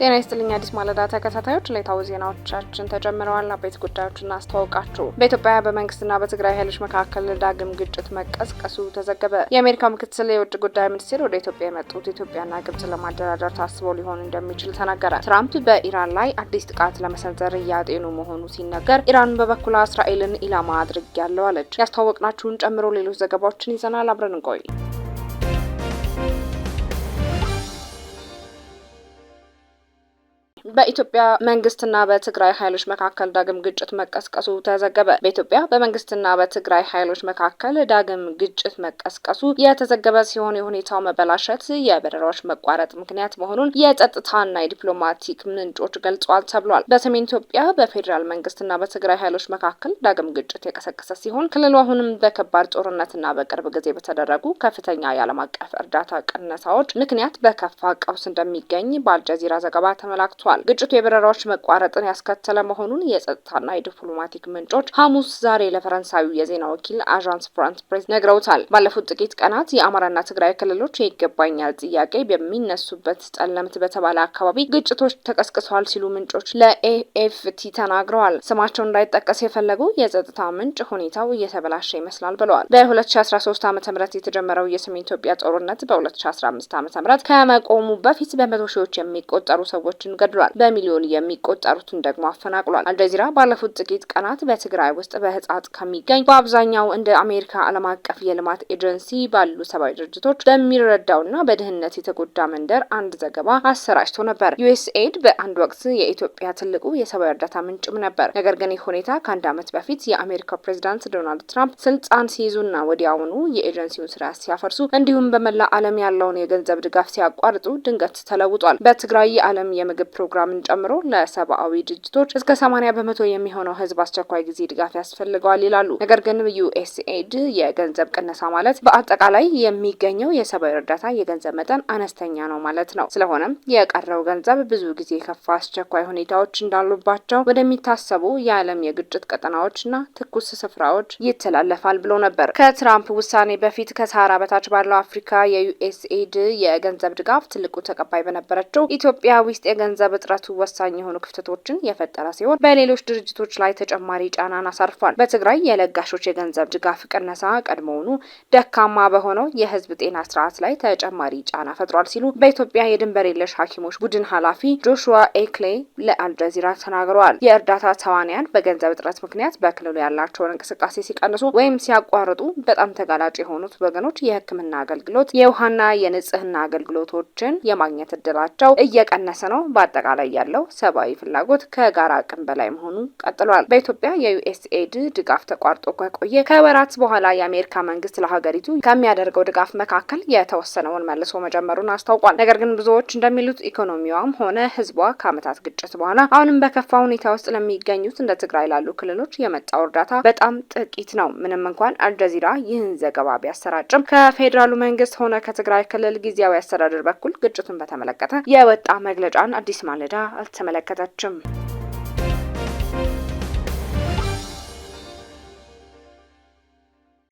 ጤና ይስጥልኝ አዲስ ማለዳ ተከታታዮች ለታው ዜናዎቻችን ተጀምረዋል። አበይት ጉዳዮችን እናስተዋውቃችሁ። በኢትዮጵያ በመንግስትና በትግራይ ኃይሎች መካከል ዳግም ግጭት መቀስቀሱ ተዘገበ። የአሜሪካ ምክትል የውጭ ጉዳይ ሚኒስትር ወደ ኢትዮጵያ የመጡት ኢትዮጵያና ግብጽ ለማደራደር ታስቦ ሊሆን እንደሚችል ተናገረ። ትራምፕ በኢራን ላይ አዲስ ጥቃት ለመሰንዘር እያጤኑ መሆኑ ሲነገር፣ ኢራን በበኩሏ እስራኤልን ኢላማ አድርጌያለሁ አለች። ያስተዋወቅናችሁን ጨምሮ ሌሎች ዘገባዎችን ይዘናል። አብረን እንቆይ። በኢትዮጵያ መንግስትና በትግራይ ኃይሎች መካከል ዳግም ግጭት መቀስቀሱ ተዘገበ። በኢትዮጵያ በመንግስትና በትግራይ ኃይሎች መካከል ዳግም ግጭት መቀስቀሱ የተዘገበ ሲሆን የሁኔታው መበላሸት የበረራዎች መቋረጥ ምክንያት መሆኑን የጸጥታና የዲፕሎማቲክ ምንጮች ገልጸዋል ተብሏል። በሰሜን ኢትዮጵያ በፌዴራል መንግስትና በትግራይ ኃይሎች መካከል ዳግም ግጭት የቀሰቀሰ ሲሆን ክልሉ አሁንም በከባድ ጦርነትና በቅርብ ጊዜ በተደረጉ ከፍተኛ የዓለም አቀፍ እርዳታ ቅነሳዎች ምክንያት በከፋ ቀውስ እንደሚገኝ በአልጀዚራ ዘገባ ተመላክቷል። ግጭቱ የበረራዎች መቋረጥን ያስከተለ መሆኑን የጸጥታና የዲፕሎማቲክ ምንጮች ሐሙስ ዛሬ ለፈረንሳዩ የዜና ወኪል አዣንስ ፍራንስ ፕሬስ ነግረውታል። ባለፉት ጥቂት ቀናት የአማራና ትግራይ ክልሎች የይገባኛል ጥያቄ በሚነሱበት ጠለምት በተባለ አካባቢ ግጭቶች ተቀስቅሰዋል ሲሉ ምንጮች ለኤኤፍቲ ተናግረዋል። ስማቸው እንዳይጠቀስ የፈለጉ የጸጥታ ምንጭ ሁኔታው እየተበላሸ ይመስላል ብለዋል። በ2013 ዓ.ም የተጀመረው የሰሜን ኢትዮጵያ ጦርነት በ2015 ዓ.ም ከመቆሙ በፊት በመቶ ሺዎች የሚቆጠሩ ሰዎችን ገድሏል። በሚሊዮን የሚቆጠሩትን ደግሞ አፈናቅሏል። አልጀዚራ ባለፉት ጥቂት ቀናት በትግራይ ውስጥ በህጻጽ ከሚገኝ በአብዛኛው እንደ አሜሪካ ዓለም አቀፍ የልማት ኤጀንሲ ባሉ ሰብአዊ ድርጅቶች በሚረዳውና በድህነት የተጎዳ መንደር አንድ ዘገባ አሰራጭቶ ነበር። ዩኤስኤድ በአንድ ወቅት የኢትዮጵያ ትልቁ የሰብአዊ እርዳታ ምንጭም ነበር። ነገር ግን ይህ ሁኔታ ከአንድ ዓመት በፊት የአሜሪካው ፕሬዚዳንት ዶናልድ ትራምፕ ስልጣን ሲይዙና ወዲያውኑ የኤጀንሲውን ስራ ሲያፈርሱ እንዲሁም በመላ ዓለም ያለውን የገንዘብ ድጋፍ ሲያቋርጡ ድንገት ተለውጧል። በትግራይ የዓለም የምግብ ፕሮግራምን ጨምሮ ለሰብአዊ ድርጅቶች እስከ 80% የሚሆነው ህዝብ አስቸኳይ ጊዜ ድጋፍ ያስፈልገዋል ይላሉ። ነገር ግን ዩኤስኤድ የገንዘብ ቅነሳ ማለት በአጠቃላይ የሚገኘው የሰብአዊ እርዳታ የገንዘብ መጠን አነስተኛ ነው ማለት ነው። ስለሆነም የቀረው ገንዘብ ብዙ ጊዜ ከፋ አስቸኳይ ሁኔታዎች እንዳሉባቸው ወደሚታሰቡ የዓለም የግጭት ቀጠናዎችና ትኩስ ስፍራዎች ይተላለፋል ብሎ ነበር። ከትራምፕ ውሳኔ በፊት ከሰሃራ በታች ባለው አፍሪካ የዩኤስኤድ የገንዘብ ድጋፍ ትልቁ ተቀባይ በነበረችው ኢትዮጵያ ውስጥ የገንዘብ እጥረቱ ወሳኝ የሆኑ ክፍተቶችን የፈጠረ ሲሆን በሌሎች ድርጅቶች ላይ ተጨማሪ ጫናን አሳርፏል። በትግራይ የለጋሾች የገንዘብ ድጋፍ ቅነሳ ቀድሞውኑ ደካማ በሆነው የህዝብ ጤና ስርዓት ላይ ተጨማሪ ጫና ፈጥሯል ሲሉ በኢትዮጵያ የድንበር የለሽ ሐኪሞች ቡድን ኃላፊ ጆሹዋ ኤክሌ ለአልጀዚራ ተናግረዋል። የእርዳታ ተዋንያን በገንዘብ እጥረት ምክንያት በክልሉ ያላቸውን እንቅስቃሴ ሲቀንሱ ወይም ሲያቋርጡ በጣም ተጋላጭ የሆኑት ወገኖች የሕክምና አገልግሎት፣ የውሃና የንጽህና አገልግሎቶችን የማግኘት እድላቸው እየቀነሰ ነው። በአጠቃላይ ያለው ሰብአዊ ፍላጎት ከጋራ አቅም በላይ መሆኑ ቀጥሏል። በኢትዮጵያ የዩኤስኤድ ድጋፍ ተቋርጦ ከቆየ ከወራት በኋላ የአሜሪካ መንግስት ለሀገሪቱ ከሚያደርገው ድጋፍ መካከል የተወሰነውን መልሶ መጀመሩን አስታውቋል። ነገር ግን ብዙዎች እንደሚሉት ኢኮኖሚዋም ሆነ ህዝቧ ከዓመታት ግጭት በኋላ አሁንም በከፋ ሁኔታ ውስጥ ለሚገኙት እንደ ትግራይ ላሉ ክልሎች የመጣው እርዳታ በጣም ጥቂት ነው። ምንም እንኳን አልጀዚራ ይህን ዘገባ ቢያሰራጭም ከፌዴራሉ መንግስት ሆነ ከትግራይ ክልል ጊዜያዊ አስተዳደር በኩል ግጭቱን በተመለከተ የወጣ መግለጫን አዲስ ማለዳ አልተመለከተችም።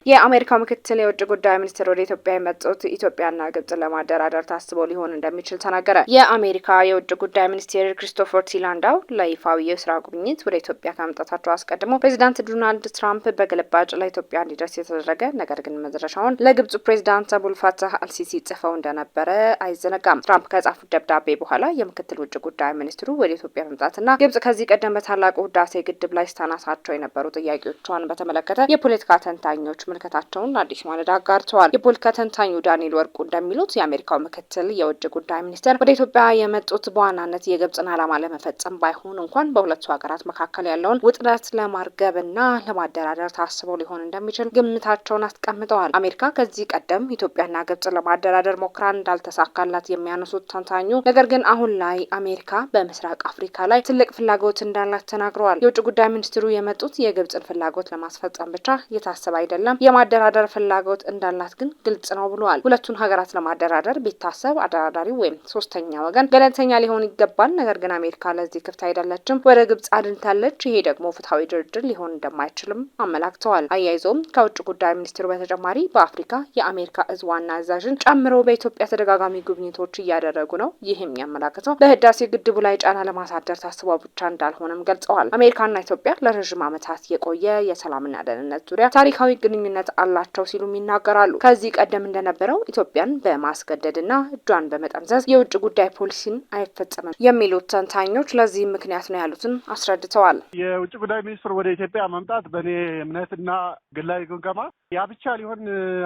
የአሜሪካ ምክትል የውጭ ጉዳይ ሚኒስትር ወደ ኢትዮጵያ የመጡት ኢትዮጵያና ግብጽ ለማደራደር ታስቦ ሊሆን እንደሚችል ተናገረ። የአሜሪካ የውጭ ጉዳይ ሚኒስትር ክሪስቶፈር ቲላንዳው ለይፋዊ የስራ ጉብኝት ወደ ኢትዮጵያ ከመምጣታቸው አስቀድሞ ፕሬዚዳንት ዶናልድ ትራምፕ በግልባጭ ለኢትዮጵያ እንዲደርስ የተደረገ ነገር ግን መድረሻውን ለግብጽ ፕሬዚዳንት አቡልፋታህ አልሲሲ ጽፈው እንደነበረ አይዘነጋም። ትራምፕ ከጻፉት ደብዳቤ በኋላ የምክትል ውጭ ጉዳይ ሚኒስትሩ ወደ ኢትዮጵያ መምጣትና ግብጽ ከዚህ ቀደም በታላቁ ህዳሴ ግድብ ላይ ስታነሳቸው የነበሩ ጥያቄዎቿን በተመለከተ የፖለቲካ ተንታኞች ምልከታቸውን አዲስ ማለዳ አጋርተዋል። የፖለቲካ ተንታኙ ዳንኤል ወርቁ እንደሚሉት የአሜሪካው ምክትል የውጭ ጉዳይ ሚኒስትር ወደ ኢትዮጵያ የመጡት በዋናነት የግብጽን ዓላማ ለመፈጸም ባይሆን እንኳን በሁለቱ ሀገራት መካከል ያለውን ውጥረት ለማርገብና ለማደራደር ታስበው ሊሆን እንደሚችል ግምታቸውን አስቀምጠዋል። አሜሪካ ከዚህ ቀደም ኢትዮጵያና ግብጽ ለማደራደር ሞክራ እንዳልተሳካላት የሚያነሱት ተንታኙ ነገር ግን አሁን ላይ አሜሪካ በምስራቅ አፍሪካ ላይ ትልቅ ፍላጎት እንዳላት ተናግረዋል። የውጭ ጉዳይ ሚኒስትሩ የመጡት የግብጽን ፍላጎት ለማስፈጸም ብቻ የታሰበ አይደለም። የማደራደር ፍላጎት እንዳላት ግን ግልጽ ነው ብለዋል። ሁለቱን ሀገራት ለማደራደር ቢታሰብ አደራዳሪው ወይም ሶስተኛ ወገን ገለልተኛ ሊሆን ይገባል። ነገር ግን አሜሪካ ለዚህ ክፍት አይደለችም፣ ወደ ግብጽ አድንታለች። ይሄ ደግሞ ፍትሐዊ ድርድር ሊሆን እንደማይችልም አመላክተዋል። አያይዘውም ከውጭ ጉዳይ ሚኒስትሩ በተጨማሪ በአፍሪካ የአሜሪካ እዝ ዋና አዛዥን ጨምሮ በኢትዮጵያ ተደጋጋሚ ጉብኝቶች እያደረጉ ነው። ይህ የሚያመላክተው በህዳሴ ግድቡ ላይ ጫና ለማሳደር ታስበው ብቻ እንዳልሆነም ገልጸዋል። አሜሪካና ኢትዮጵያ ለረዥም ዓመታት የቆየ የሰላምና ደህንነት ዙሪያ ታሪካዊ ግንኙነት አላቸው ሲሉም ይናገራሉ። ከዚህ ቀደም እንደነበረው ኢትዮጵያን በማስገደድና እጇን በመጠምዘዝ የውጭ ጉዳይ ፖሊሲን አይፈጸምም የሚሉት ተንታኞች ለዚህ ምክንያት ነው ያሉትን አስረድተዋል። የውጭ ጉዳይ ሚኒስትር ወደ ኢትዮጵያ መምጣት በእኔ እምነትና ግላዊ ግምገማ ያ ብቻ ሊሆን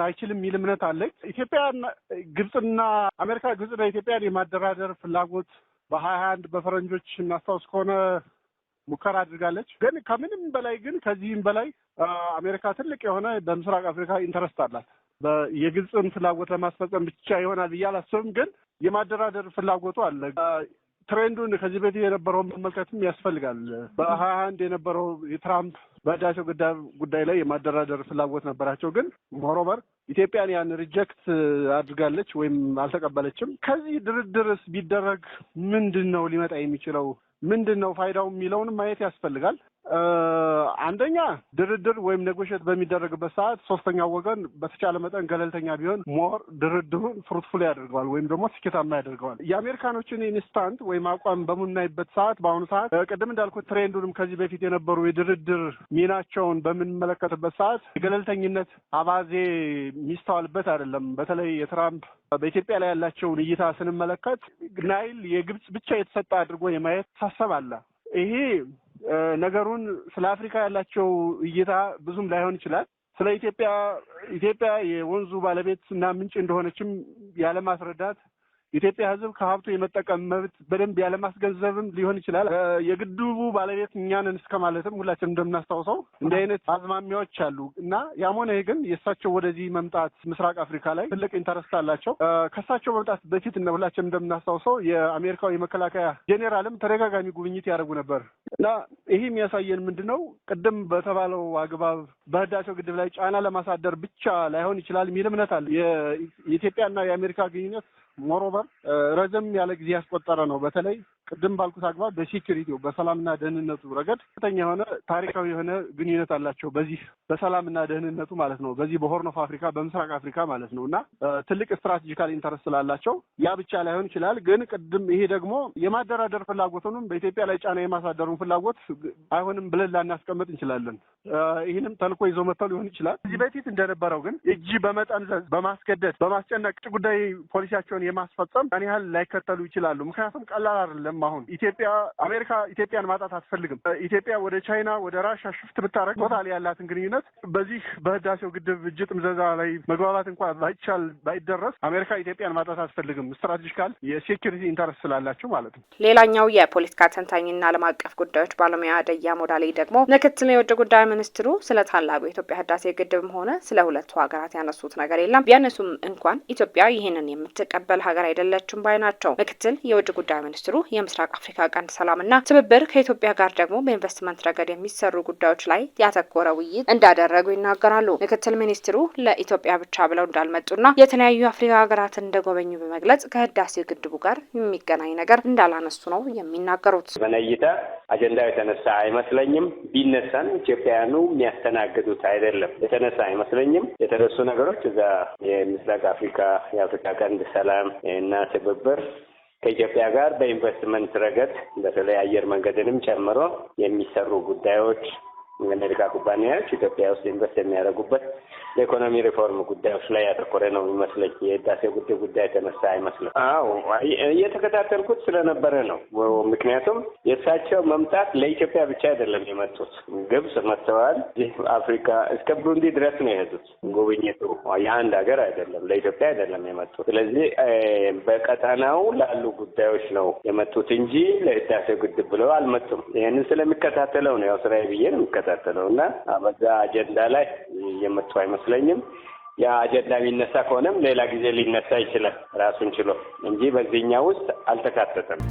አይችልም የሚል እምነት አለኝ። ኢትዮጵያ ግብጽና አሜሪካ ግብጽና ኢትዮጵያን የማደራደር ፍላጎት በ2021 በፈረንጆች እናስታውስ ከሆነ ሙከራ አድርጋለች። ግን ከምንም በላይ ግን ከዚህም በላይ አሜሪካ ትልቅ የሆነ በምስራቅ አፍሪካ ኢንተረስት አላት። የግብጽን ፍላጎት ለማስፈጸም ብቻ ይሆናል ብዬ አላስብም። ግን የማደራደር ፍላጎቱ አለ። ትሬንዱን ከዚህ በፊት የነበረውን መመልከትም ያስፈልጋል። በ21 የነበረው የትራምፕ በህዳሴው ጉዳይ ላይ የማደራደር ፍላጎት ነበራቸው። ግን ሞሮቨር ኢትዮጵያን ያን ሪጀክት አድርጋለች ወይም አልተቀበለችም። ከዚህ ድርድርስ ቢደረግ ምንድን ነው ሊመጣ የሚችለው? ምንድን ነው ፋይዳው የሚለውንም ማየት ያስፈልጋል። አንደኛ ድርድር ወይም ኔጎሽት በሚደረግበት ሰዓት ሶስተኛው ወገን በተቻለ መጠን ገለልተኛ ቢሆን ሞር ድርድሩን ፍሩትፉል ያደርገዋል ወይም ደግሞ ስኬታማ ያደርገዋል። የአሜሪካኖችን ኢንስታንት ወይም አቋም በምናይበት ሰዓት በአሁኑ ሰዓት ቅድም እንዳልኩት ትሬንዱንም ከዚህ በፊት የነበሩ የድርድር ሚናቸውን በምንመለከትበት ሰዓት የገለልተኝነት አባዜ የሚስተዋልበት አይደለም። በተለይ የትራምፕ በኢትዮጵያ ላይ ያላቸውን እይታ ስንመለከት ናይል የግብጽ ብቻ የተሰጠ አድርጎ የማየት ሀሳብ አለ። ይሄ ነገሩን ስለ አፍሪካ ያላቸው እይታ ብዙም ላይሆን ይችላል። ስለ ኢትዮጵያ የወንዙ ባለቤት እና ምንጭ እንደሆነችም ያለማስረዳት፣ የኢትዮጵያ ሕዝብ ከሀብቱ የመጠቀም መብት በደንብ ያለማስገንዘብም ሊሆን ይችላል። የግድቡ ባለቤት እኛንን እስከ ማለትም ሁላችንም እንደምናስታውሰው እንዲህ አይነት አዝማሚያዎች አሉ እና ያም ሆነ ግን የእሳቸው ወደዚህ መምጣት ምስራቅ አፍሪካ ላይ ትልቅ ኢንተረስት አላቸው። ከእሳቸው መምጣት በፊት ሁላችንም እንደምናስታውሰው የአሜሪካው የመከላከያ ጄኔራልም ተደጋጋሚ ጉብኝት ያደርጉ ነበር እና ይህ የሚያሳየን ምንድን ነው? ቅድም በተባለው አግባብ በህዳሴው ግድብ ላይ ጫና ለማሳደር ብቻ ላይሆን ይችላል የሚል እምነት አለ። የኢትዮጵያና የአሜሪካ ግንኙነት ሞሮቨር ረዘም ያለ ጊዜ ያስቆጠረ ነው። በተለይ ቅድም ባልኩት አግባብ በሴኩሪቲው በሰላምና ደህንነቱ ረገድ ከፍተኛ የሆነ ታሪካዊ የሆነ ግንኙነት አላቸው። በዚህ በሰላምና ደህንነቱ ማለት ነው። በዚህ በሆርን ኦፍ አፍሪካ በምስራቅ አፍሪካ ማለት ነው እና ትልቅ ስትራቴጂካል ኢንተረስት ስላላቸው ያ ብቻ ላይሆን ይችላል። ግን ቅድም ይሄ ደግሞ የማደራደር ፍላጎቱንም በኢትዮጵያ ላይ ጫና የማሳደሩን ፍላጎት አይሆንም ብለን ላናስቀምጥ እንችላለን። ይህንም ተልኮ ይዘው መጥተው ሊሆን ይችላል። ከዚህ በፊት እንደነበረው ግን እጅ በመጠምዘዝ በማስገደድ በማስጨነቅ ውጭ ጉዳይ ፖሊሲያቸውን የማስፈጸም ያን ያህል ላይከተሉ ይችላሉ። ምክንያቱም ቀላል አይደለም። አሁን አሜሪካ ኢትዮጵያን ማጣት አትፈልግም። ኢትዮጵያ ወደ ቻይና ወደ ራሻ ሽፍት ብታረግ ቶታል ያላትን ግንኙነት በዚህ በህዳሴው ግድብ እጅ ጥምዘዛ ላይ መግባባት እንኳን ባይደረስ አሜሪካ ኢትዮጵያን ማጣት አትፈልግም። ስትራቴጂካል የሴኩሪቲ ኢንተረስት ስላላቸው ማለት ነው። ሌላኛው የፖለቲካ ተንታኝና ዓለም አቀፍ ጉዳዮች ባለሙያ ደያ ሞዳሌ ደግሞ ምክትል የውጭ ጉዳይ ሚኒስትሩ ስለ ታላቁ የኢትዮጵያ ህዳሴ ግድብም ሆነ ስለ ሁለቱ ሀገራት ያነሱት ነገር የለም። ቢያነሱም እንኳን ኢትዮጵያ ይህንን የምትቀበል ሀገር አይደለችም ባይ ናቸው። ምክትል የውጭ ጉዳይ ሚኒስትሩ የምስራቅ አፍሪካ ቀንድ ሰላምና ትብብር ከኢትዮጵያ ጋር ደግሞ በኢንቨስትመንት ረገድ የሚሰሩ ጉዳዮች ላይ ያተኮረ ውይይት እንዳደረጉ ይናገራሉ። ምክትል ሚኒስትሩ ለኢትዮጵያ ብቻ ብለው እንዳልመጡና የተለያዩ አፍሪካ ሀገራትን እንደጎበኙ በመግለጽ ከህዳሴ ግድቡ ጋር የሚገናኝ ነገር እንዳላነሱ ነው የሚናገሩት። በነይታ አጀንዳው የተነሳ አይመስለኝም። ቢነሳን ኢትዮጵያውያኑ የሚያስተናግዱት አይደለም። የተነሳ አይመስለኝም። የተነሱ ነገሮች እዛ የምስራቅ አፍሪካ የአፍሪካ ቀንድ ሰላም እና ትብብር ከኢትዮጵያ ጋር በኢንቨስትመንት ረገድ በተለይ አየር መንገድንም ጨምሮ የሚሰሩ ጉዳዮች የአሜሪካ ኩባንያዎች ኢትዮጵያ ውስጥ ኢንቨስት የሚያደርጉበት የኢኮኖሚ ሪፎርም ጉዳዮች ላይ ያተኮረ ነው የሚመስለኝ። የህዳሴ ጉዳይ የተነሳ አይመስልም። አዎ እየተከታተልኩት ስለነበረ ነው። ምክንያቱም የእሳቸው መምጣት ለኢትዮጵያ ብቻ አይደለም የመጡት። ግብጽ መጥተዋል። አፍሪካ እስከ ብሩንዲ ድረስ ነው የሄዱት። ጉብኝቱ የአንድ ሀገር አይደለም፣ ለኢትዮጵያ አይደለም የመጡት። ስለዚህ በቀጠናው ላሉ ጉዳዮች ነው የመጡት እንጂ ለህዳሴ ግድብ ብለው አልመጡም። ይህንን ስለሚከታተለው ነው ያው ስራዬ ብዬ ነው የሚከታተለው እና በዛ አጀንዳ ላይ የመጡ አይመስለኝም። ያ አጀንዳ የሚነሳ ከሆነም ሌላ ጊዜ ሊነሳ ይችላል ራሱን ችሎ እንጂ በዚህኛው ውስጥ አልተካተተም።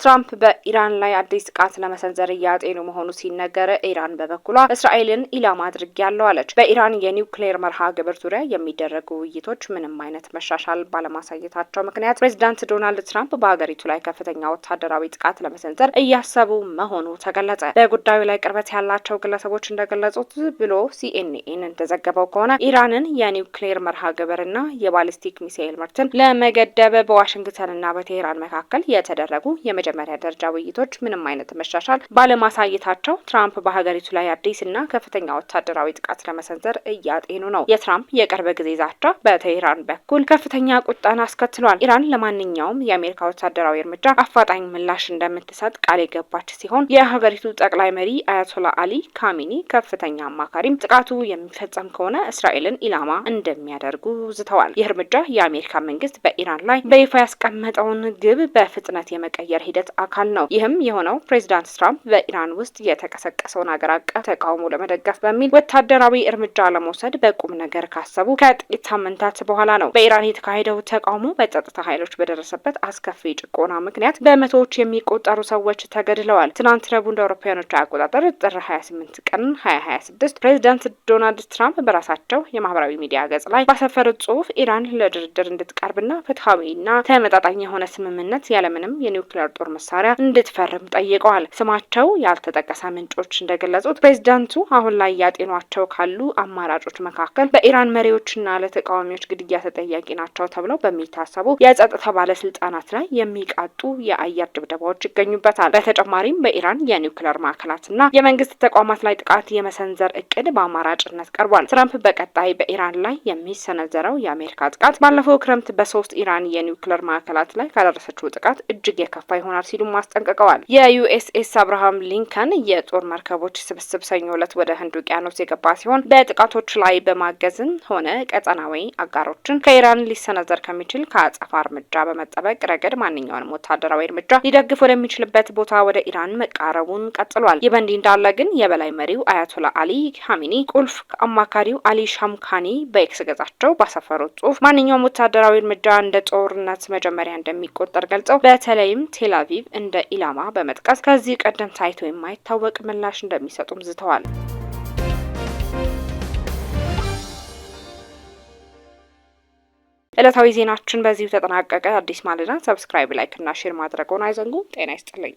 ትራምፕ በኢራን ላይ አዲስ ጥቃት ለመሰንዘር እያጤኑ መሆኑ ሲነገር፣ ኢራን በበኩሏ እስራኤልን ኢላማ አድርጌያለሁ አለች። በኢራን የኒውክሌር መርሃ ግብር ዙሪያ የሚደረጉ ውይይቶች ምንም አይነት መሻሻል ባለማሳየታቸው ምክንያት ፕሬዚዳንት ዶናልድ ትራምፕ በሀገሪቱ ላይ ከፍተኛ ወታደራዊ ጥቃት ለመሰንዘር እያሰቡ መሆኑ ተገለጸ። በጉዳዩ ላይ ቅርበት ያላቸው ግለሰቦች እንደገለጹት ብሎ ሲኤንኤን እንደዘገበው ከሆነ ኢራንን የኒውክሌር መርሃ ግብርና የባሊስቲክ ሚሳኤል ምርትን ለመገደብ በዋሽንግተንና በቴህራን መካከል የተደረጉ የመጀመሪያ ደረጃ ውይይቶች ምንም አይነት መሻሻል ባለማሳየታቸው ትራምፕ በሀገሪቱ ላይ አዲስና ከፍተኛ ወታደራዊ ጥቃት ለመሰንዘር እያጤኑ ነው። የትራምፕ የቅርብ ጊዜ ዛቻ በቴህራን በኩል ከፍተኛ ቁጣን አስከትሏል። ኢራን ለማንኛውም የአሜሪካ ወታደራዊ እርምጃ አፋጣኝ ምላሽ እንደምትሰጥ ቃል የገባች ሲሆን የሀገሪቱ ጠቅላይ መሪ አያቶላ አሊ ካሚኒ ከፍተኛ አማካሪም ጥቃቱ የሚፈጸም ከሆነ እስራኤልን ኢላማ እንደሚያደርጉ ዝተዋል። ይህ እርምጃ የአሜሪካ መንግስት በኢራን ላይ በይፋ ያስቀመጠውን ግብ በፍጥነት የመቀየር ሂደት አካል ነው። ይህም የሆነው ፕሬዚዳንት ትራምፕ በኢራን ውስጥ የተቀሰቀሰውን ሀገር አቀፍ ተቃውሞ ለመደገፍ በሚል ወታደራዊ እርምጃ ለመውሰድ በቁም ነገር ካሰቡ ከጥቂት ሳምንታት በኋላ ነው። በኢራን የተካሄደው ተቃውሞ በጸጥታ ኃይሎች በደረሰበት አስከፊ ጭቆና ምክንያት በመቶዎች የሚቆጠሩ ሰዎች ተገድለዋል። ትናንት ረቡዕ እንደ አውሮፓውያኖች አቆጣጠር ጥር 28 ቀን 2026 ፕሬዚዳንት ዶናልድ ትራምፕ በራሳቸው የማህበራዊ ሚዲያ ገጽ ላይ ባሰፈሩት ጽሑፍ ኢራን ለድርድር እንድትቀርብና ፍትሐዊና ተመጣጣኝ የሆነ ስምምነት ያለምንም የኒውክሌር ጦር መሳሪያ እንድትፈርም ጠይቀዋል። ስማቸው ያልተጠቀሰ ምንጮች እንደገለጹት ፕሬዚዳንቱ አሁን ላይ ያጤኗቸው ካሉ አማራጮች መካከል በኢራን መሪዎችና ለተቃዋሚዎች ግድያ ተጠያቂ ናቸው ተብለው በሚታሰቡ የጸጥታ ባለስልጣናት ላይ የሚቃጡ የአየር ድብደባዎች ይገኙበታል። በተጨማሪም በኢራን የኒውክሌር ማዕከላትና የመንግስት ተቋማት ላይ ጥቃት የመሰንዘር እቅድ በአማራጭነት ቀርቧል። ትራምፕ በቀጣይ በኢራን ላይ የሚሰነዘረው የአሜሪካ ጥቃት ባለፈው ክረምት በ3 ኢራን የኒውክሌር ማዕከላት ላይ ካደረሰችው ጥቃት እጅግ የከፋ ይሆናል ሲሉ ማስጠንቀቀዋል። የዩኤስኤስ አብርሃም ሊንከን የጦር መርከቦች ስብስብ ሰኞ ዕለት ወደ ህንድ ውቅያኖስ የገባ ሲሆን በጥቃቶች ላይ በማገዝም ሆነ ቀጠናዊ አጋሮችን ከኢራን ሊሰነዘር ከሚችል ከአጸፋ እርምጃ በመጠበቅ ረገድ ማንኛውንም ወታደራዊ እርምጃ ሊደግፍ ወደሚችልበት ቦታ ወደ ኢራን መቃረቡን ቀጥሏል። ይህ በእንዲህ እንዳለ ግን የበላይ መሪው አያቶላ አሊ ካሚኒ ቁልፍ አማካሪው አሊ ሻምካኒ በኤክስ ገጻቸው ባሰፈሩት ጽሑፍ ማንኛውም ወታደራዊ እርምጃ እንደ ጦርነት መጀመሪያ እንደሚቆጠር ገልጸው በተለይም ቴል አቪቭ እንደ ኢላማ በመጥቀስ ከዚህ ቀደም ታይቶ የማይታወቅ ምላሽ እንደሚሰጡም ዝተዋል። ዕለታዊ ዜናችን በዚሁ ተጠናቀቀ። አዲስ ማለዳ ሰብስክራይብ፣ ላይክ እና ሼር ማድረግዎን አይዘንጉ። ጤና ይስጥልኝ።